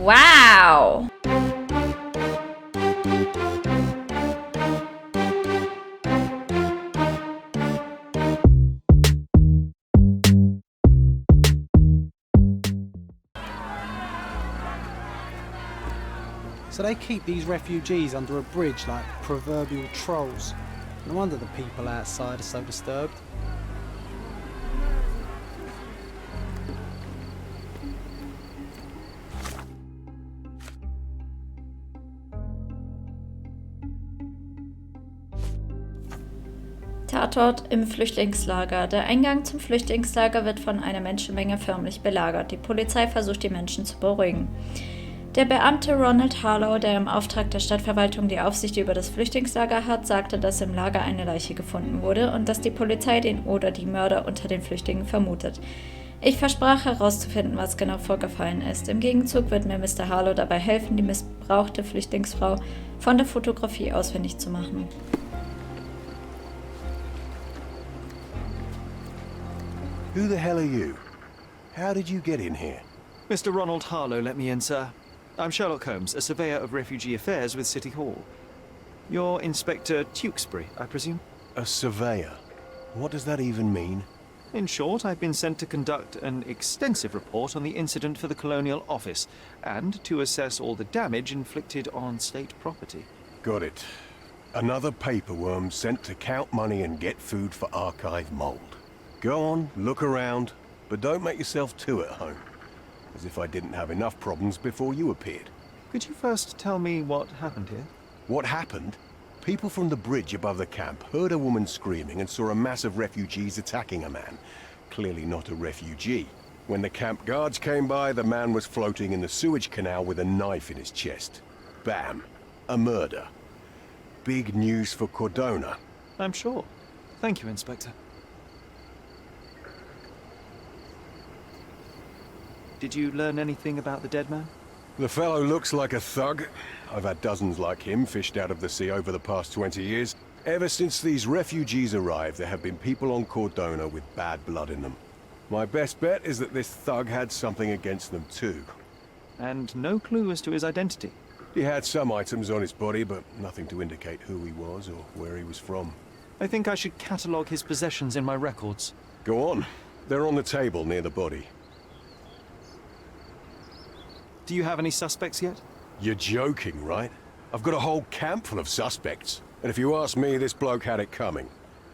Wow! So they keep these refugees under a bridge like proverbial trolls. No wonder the people outside are so disturbed. Tatort im Flüchtlingslager. Der Eingang zum Flüchtlingslager wird von einer Menschenmenge förmlich belagert. Die Polizei versucht, die Menschen zu beruhigen. Der Beamte Ronald Harlow, der im Auftrag der Stadtverwaltung die Aufsicht über das Flüchtlingslager hat, sagte, dass im Lager eine Leiche gefunden wurde und dass die Polizei den oder die Mörder unter den Flüchtlingen vermutet. Ich versprach herauszufinden, was genau vorgefallen ist. Im Gegenzug wird mir Mr. Harlow dabei helfen, die missbrauchte Flüchtlingsfrau von der Fotografie ausfindig zu machen. Who the hell are you? How did you get in here? Mr. Ronald Harlow let me in, sir. I'm Sherlock Holmes, a surveyor of refugee affairs with City Hall. You're Inspector Tewkesbury, I presume? A surveyor? What does that even mean? In short, I've been sent to conduct an extensive report on the incident for the Colonial Office and to assess all the damage inflicted on state property. Got it. Another paperworm sent to count money and get food for archive mold. Go on, look around, but don't make yourself too at home. As if I didn't have enough problems before you appeared. Could you first tell me what happened here? What happened? People from the bridge above the camp heard a woman screaming and saw a mass of refugees attacking a man. Clearly not a refugee. When the camp guards came by, the man was floating in the sewage canal with a knife in his chest. Bam. A murder. Big news for Cordona. I'm sure. Thank you, Inspector. Did you learn anything about the dead man? The fellow looks like a thug. I've had dozens like him fished out of the sea over the past 20 years. Ever since these refugees arrived, there have been people on Cordona with bad blood in them. My best bet is that this thug had something against them too. And no clue as to his identity? He had some items on his body, but nothing to indicate who he was or where he was from. I think I should catalogue his possessions in my records. Go on. They're on the table near the body. Do you have any suspects yet? You're joking, right? I've got a whole camp full of suspects. And if you ask me, this bloke had it coming.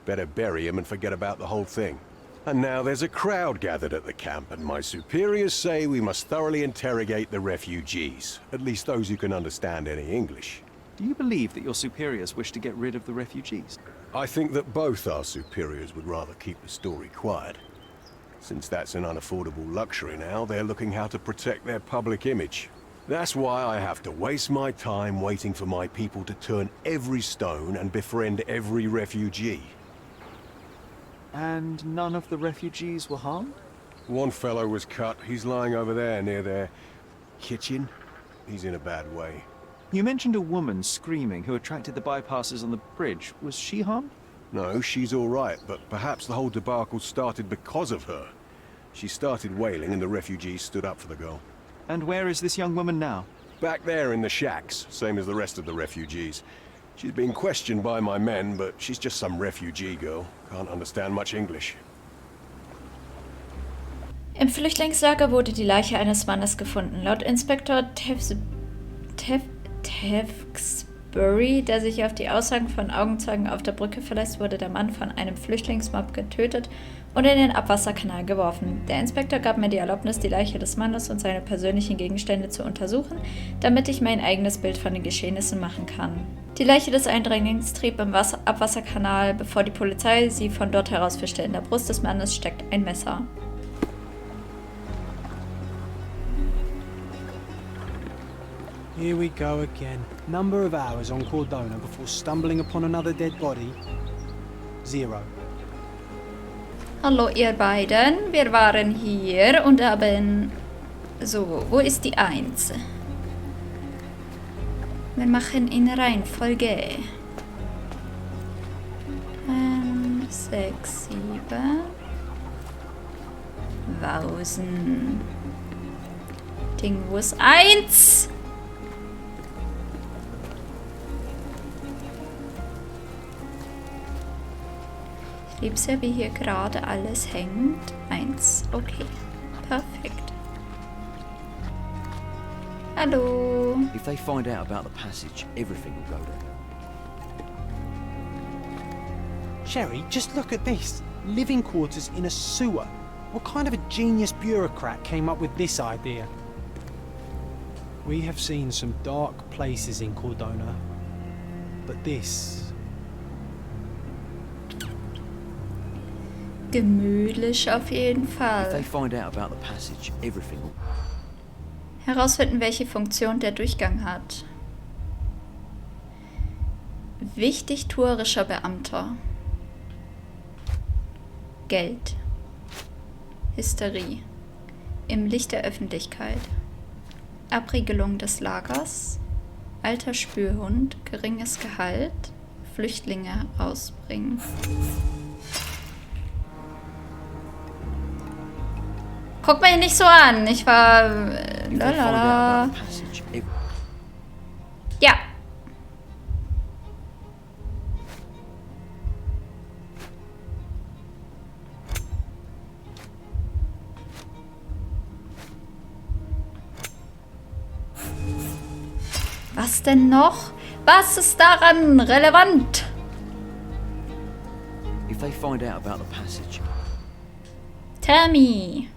Better bury him and forget about the whole thing. And now there's a crowd gathered at the camp, and my superiors say we must thoroughly interrogate the refugees. At least those who can understand any English. Do you believe that your superiors wish to get rid of the refugees? I think that both our superiors would rather keep the story quiet. Since that's an unaffordable luxury now, they're looking how to protect their public image. That's why I have to waste my time waiting for my people to turn every stone and befriend every refugee. And none of the refugees were harmed? One fellow was cut. He's lying over there near their kitchen. He's in a bad way. You mentioned a woman screaming who attracted the bypassers on the bridge. Was she harmed? No, she's all right, but perhaps the whole debacle started because of her. She started wailing and the refugees stood up for the girl. And where is this young woman now? Back there in the shacks, same as the rest of the refugees. She's been questioned by my men, but she's just some refugee girl. Can't understand much English. Im Flüchtlingslager wurde die Leiche eines Mannes gefunden. Laut Inspektor Tewkesbury, der sich auf die Aussagen von Augenzeugen auf der Brücke verlässt, wurde der Mann von einem Flüchtlingsmob getötet und in den Abwasserkanal geworfen. Der Inspektor gab mir die Erlaubnis, die Leiche des Mannes und seine persönlichen Gegenstände zu untersuchen, damit ich mein eigenes Bild von den Geschehnissen machen kann. Die Leiche des Eindringlings trieb im Abwasserkanal, bevor die Polizei sie von dort herausfischte. In der Brust des Mannes steckt ein Messer. Here we go again. Number of hours on Cordona before stumbling upon another dead body? 0. Hallo ihr beiden, wir waren hier und haben... So, wo ist die 1? Wir machen in Reihenfolge. 5, 6, 7. Wausen. Ding, wo ist 1? Ich liebe es ja, wie hier gerade alles hängt. 1, okay. Perfekt. Hallo. If they find out about the passage, everything will go there. Sherry, just look at this. Living quarters in a sewer. What kind of a genius bureaucrat came up with this idea? We have seen some dark places in Cordona, but this... Gemütlich auf jeden If Fall. they find out about the passage, everything will... Herausfinden, welche Funktion der Durchgang hat. Wichtigtuerischer Beamter. Geld. Hysterie. Im Licht der Öffentlichkeit. Abriegelung des Lagers. Alter Spürhund. Geringes Gehalt. Flüchtlinge rausbringen. Guck mich nicht so an. Ich war... If they find out Lalala. about the passage, Ja. Was denn noch? Was ist daran relevant? if they find out about the passage, Tell me.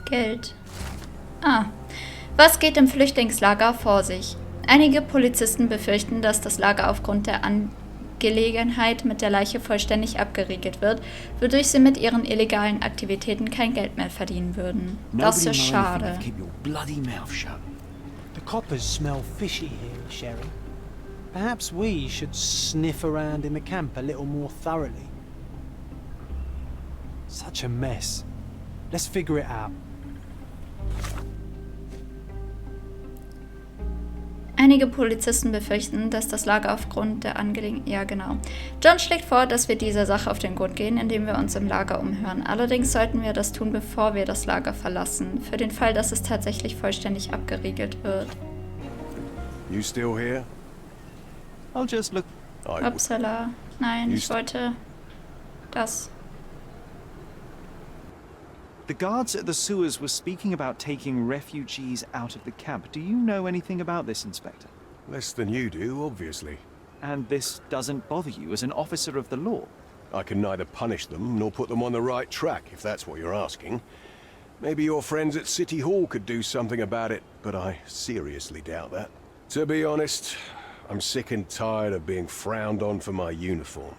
Geld. Ah. Was geht im Flüchtlingslager vor sich? Einige Polizisten befürchten, dass das Lager aufgrund der Angelegenheit mit der Leiche vollständig abgeriegelt wird, wodurch sie mit ihren illegalen Aktivitäten kein Geld mehr verdienen würden. Das nobody ist will know anything schade. if you keep your bloody mouth shut. The coppers smell fishy here, Sherry. Perhaps we should sniff around in the camp a little more thoroughly. Such a mess. Let's figure it out. Einige Polizisten befürchten, dass das Lager aufgrund der Angelegenheit... Ja, genau. John schlägt vor, dass wir dieser Sache auf den Grund gehen, indem wir uns im Lager umhören. Allerdings sollten wir das tun, bevor wir das Lager verlassen. Für den Fall, dass es tatsächlich vollständig abgeriegelt wird. You still here? I'll just look. Upsala. Nein, ich Just- wollte... das. The guards at the sewers were speaking about taking refugees out of the camp. Do you know anything about this, Inspector? Less than you do, obviously. And this doesn't bother you as an officer of the law? I can neither punish them nor put them on the right track, if that's what you're asking. Maybe your friends at City Hall could do something about it, but I seriously doubt that. To be honest, I'm sick and tired of being frowned on for my uniform.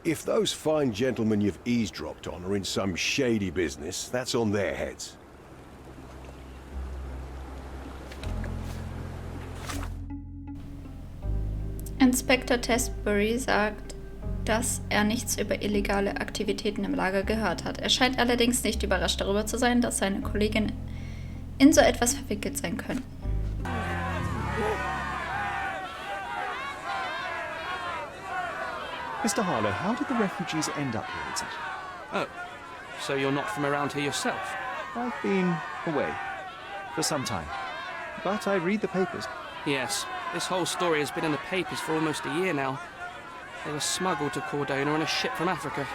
If those fine gentlemen you've eavesdropped on are in some shady business, that's on their heads. Inspektor Testbury sagt, dass er nichts über illegale Aktivitäten im Lager gehört hat. Er scheint allerdings nicht überrascht darüber zu sein, dass seine Kollegin in so etwas verwickelt sein könnten. Mr. Harlow, how did the refugees end up here exactly? Oh, so you're not from around here yourself? I've been away for some time, but I read the papers. Yes, this whole story has been in the papers for almost a year now. They were smuggled to Cordona on a ship from Africa.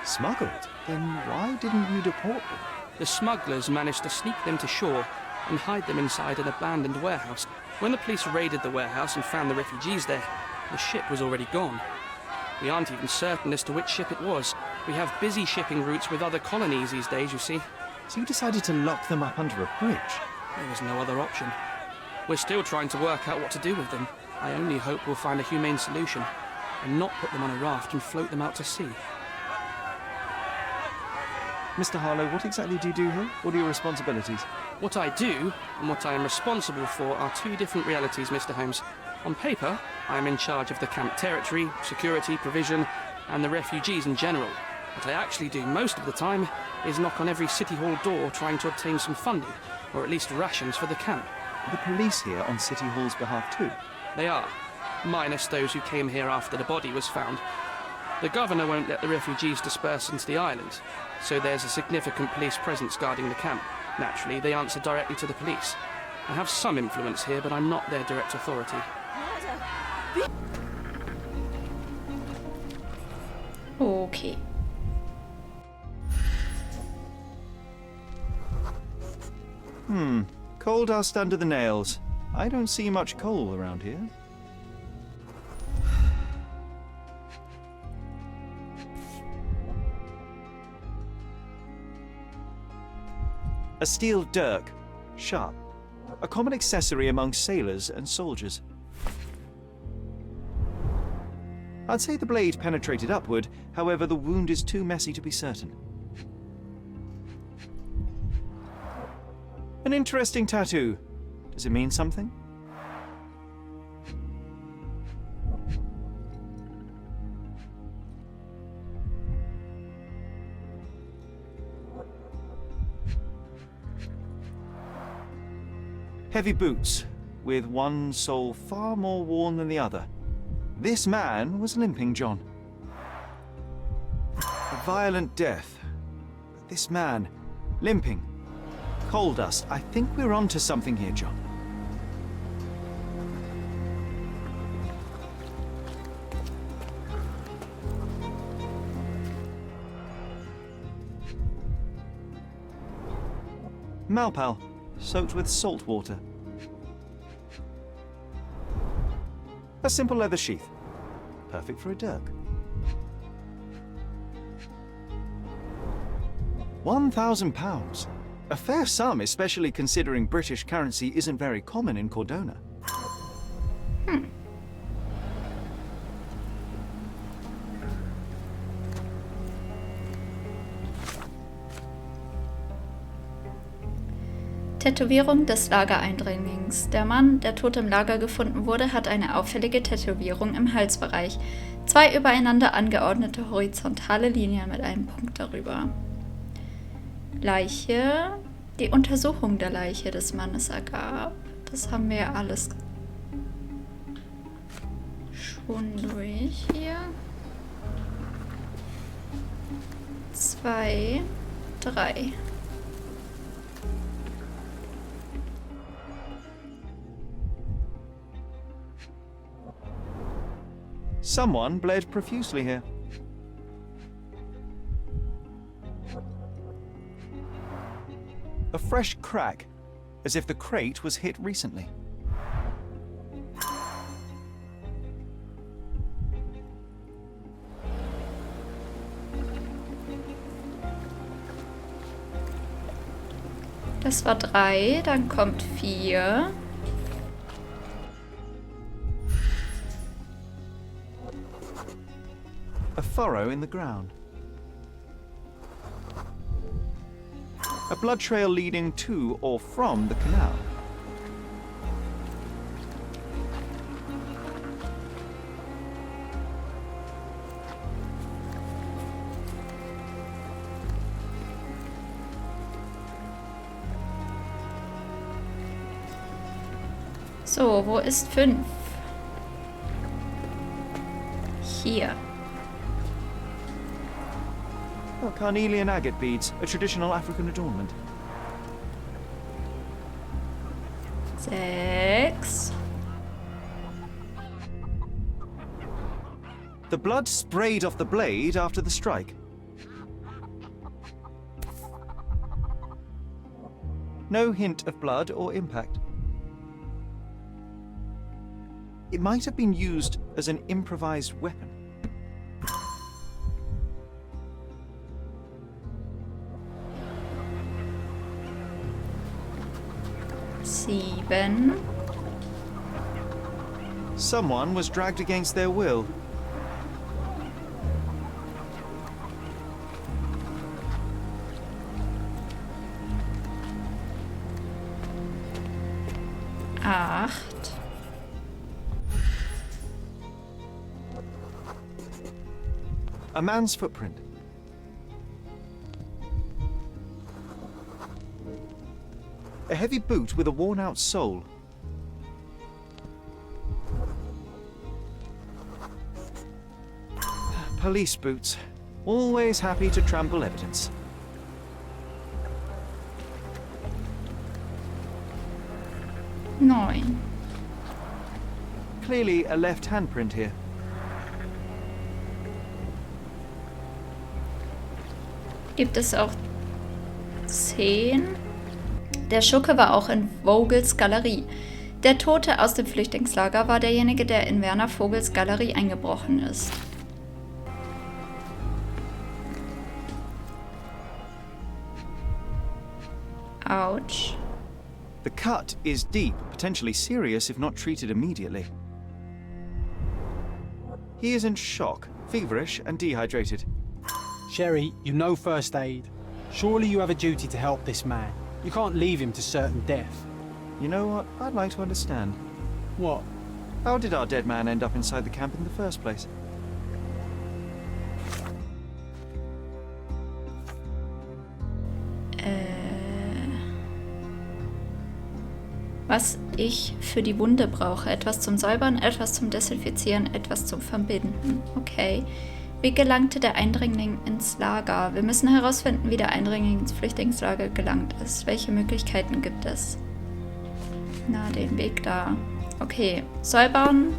Smuggled? Then why didn't you deport them? The smugglers managed to sneak them to shore and hide them inside an abandoned warehouse. When the police raided the warehouse and found the refugees there, the ship was already gone. We aren't even certain as to which ship it was. We have busy shipping routes with other colonies these days, you see. So you decided to lock them up under a bridge? There was no other option. We're still trying to work out what to do with them. I only hope we'll find a humane solution and not put them on a raft and float them out to sea. Mr. Harlow, what exactly do you do here? What are your responsibilities? What I do and what I am responsible for are two different realities, Mr. Holmes. On paper, I am in charge of the camp territory, security, provision, and the refugees in general. What I actually do most of the time is knock on every City Hall door trying to obtain some funding, or at least rations for the camp. Are the police here on City Hall's behalf too? They are. minus those who came here after the body was found. The governor won't let the refugees disperse into the island, so there's a significant police presence guarding the camp. Naturally, they answer directly to the police. I have some influence here, but I'm not their direct authority. Okay. Coal dust under the nails. I don't see much coal around here. A steel dirk, sharp. A common accessory among sailors and soldiers. I'd say the blade penetrated upward, however the wound is too messy to be certain. An interesting tattoo. Does it mean something? Heavy boots, with one sole far more worn than the other. This man was limping, John. A violent death. This man, limping. Coal dust. I think we're onto something here, John. Malpal, soaked with salt water. A simple leather sheath. Perfect for a dirk. 1,000 pounds. A fair sum, especially considering British currency isn't very common in Cordona. Tätowierung des Lagereindringlings. Der Mann, der tot im Lager gefunden wurde, hat eine auffällige Tätowierung im Halsbereich. 2 übereinander angeordnete horizontale Linien mit einem Punkt darüber. Leiche. Die Untersuchung der Leiche des Mannes ergab. Das haben wir ja alles schon durch hier. 2, 3. Someone bled profusely here. A fresh crack, as if the crate was hit recently. Das war 3, dann kommt 4. A furrow in the ground. A blood trail leading to or from the canal. So, wo ist 5? Hier. Oh, carnelian agate beads, a traditional African adornment. 6. The blood sprayed off the blade after the strike. No hint of blood or impact. It might have been used as an improvised weapon. Sieben. Someone was dragged against their will. Acht. A man's footprint. A heavy boot with a worn-out sole. police boots. Always happy to trample evidence. Neun. Clearly a left handprint here. Gibt es auch 10? Der Schurke war auch in Vogels Galerie. Der Tote aus dem Flüchtlingslager war derjenige, der in Werner Vogels Galerie eingebrochen ist. Ouch. The cut is deep, potentially serious if not treated immediately. He is in shock, feverish and dehydrated. Sherry, you know first aid. Surely you have a duty to help this man. You can't leave him to certain death. You know what? I'd like to understand. What? How did our dead man end up inside the camp in the first place? Was ich für die Wunde brauche. Etwas zum Säubern, etwas zum Desinfizieren, etwas zum Verbinden. Okay. Wie gelangte der Eindringling ins Lager? Wir müssen herausfinden, wie der Eindringling ins Flüchtlingslager gelangt ist. Welche Möglichkeiten gibt es? Na, den Weg da. Okay. Säubern.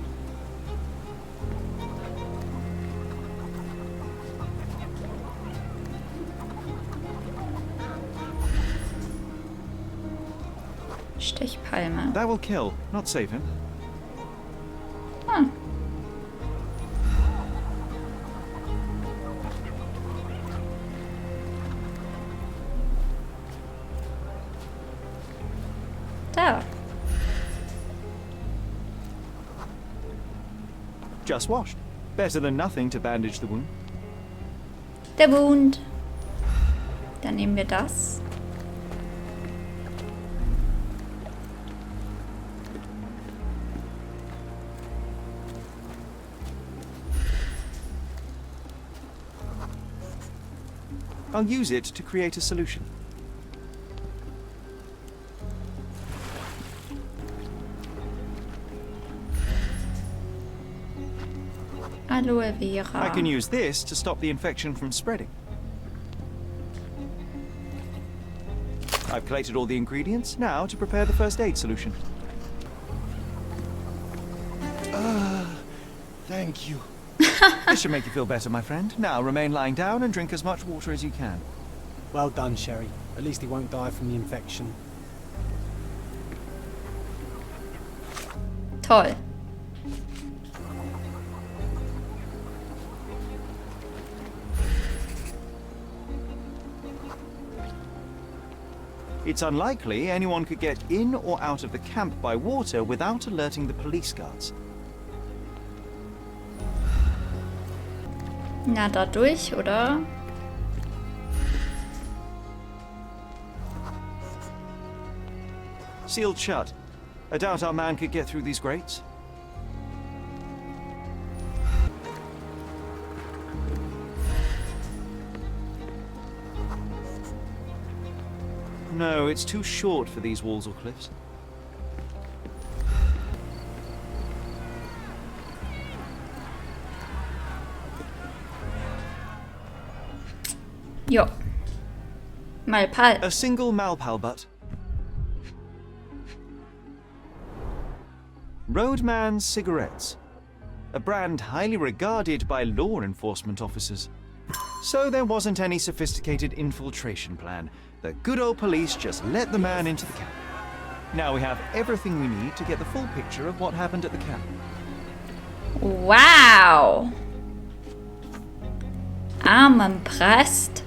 Stechpalme. That will kill, not save him. Ah. Da. Just washed. Better than nothing to bandage the wound. Der Wund. Dann nehmen wir das. I'll use it to create a solution. Aloe Vera. I can use this to stop the infection from spreading. I've collated all the ingredients, now to prepare the first aid solution. Thank you. This should make you feel better, my friend. Now remain lying down and drink as much water as you can. Well done, Sherry. At least he won't die from the infection. Toll. It's unlikely anyone could get in or out of the camp by water without alerting the police guards. Na, dadurch, oder? Sealed shut. I doubt our man could get through these grates. No, it's too short for these walls or cliffs. Jo. Malpal. A single Malpal butt. Roadman cigarettes. A brand highly regarded by law enforcement officers. So there wasn't any sophisticated infiltration plan. The good old police just let the man into the camp. Now we have everything we need to get the full picture of what happened at the camp. Wow. Armenprest.